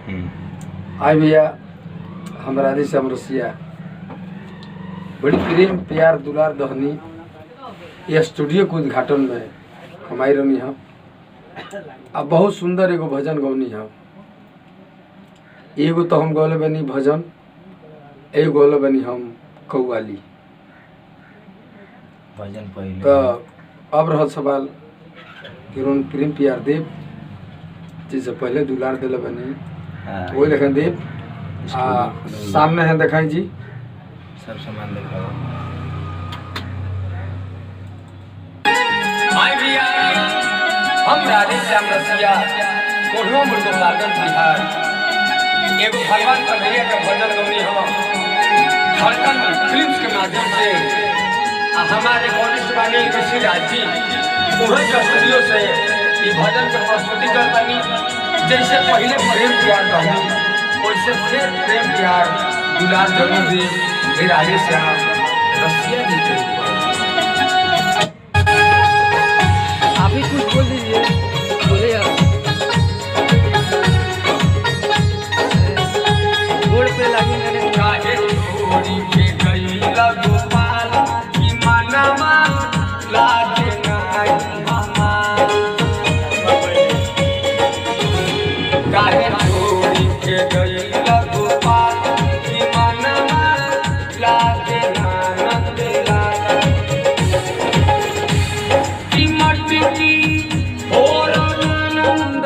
आए भैया हम राधे श्याम रसिया बड़ी प्रेम प्यार दुलार दहनी ये स्टूडियो के उद्घाटन में हमारी रही हम अब बहुत सुंदर एगो भजन गौनी हम एगो तो हम गौले बनी भजन एगो गौले बनी हम कौवाली भजन पहले तो अब रहा सवाल कि उन प्रेम प्यार देव जिससे पहले दुलार दिल बनी वही देखें देव सामने है दिखाई जी सब सामान दिखाओ। हाय भैया हम राधे श्याम रसिया कोढ़ो मुर्गो पागल बिहार एगो भगवान कन्हैया का भजन गौनी हम झारखंड फिल्म्स के माध्यम से हमारे वरिष्ठ वाणी ऋषि राजी उन्हें स्टूडियो से ये भजन के प्रस्तुति करतानी जैसे पहले प्रेम प्यार रही वैसे फिर प्रेम प्यार दुलार जरूर दी राधे श्याम रसिया जी के आप ही कुछ बोल दीजिए बोले यार गोड़ पे लगी मैंने काहे छोड़ी के गई गोपाल की मनवा लागे नाई हमार काहे छोड़ी के गई गोपाल की मनवा लागे आनंद लागा की मटकी और आनंद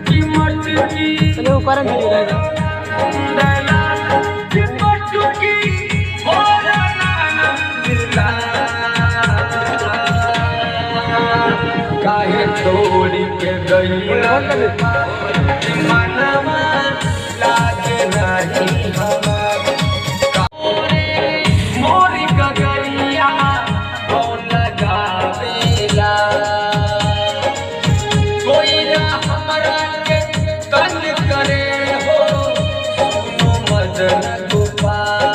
की मटकी चलो कारण वीडियो रहेगा काहे छोड़ी के गई मनवा लागे नहीं हमार मोरी गगरिया कौन लगावेला कोई ना हमरा के तंग करे हो सुनो मदन गोपाल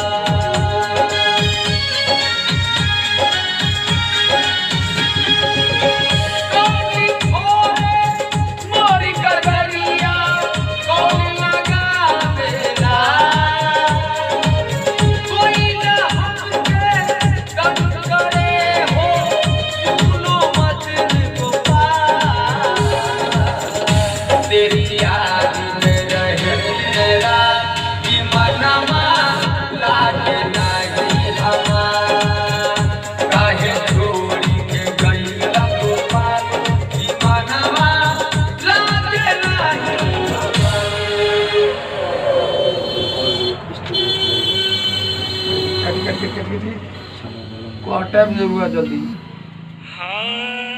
टाइम नहीं हुआ जल्दी। हाँ।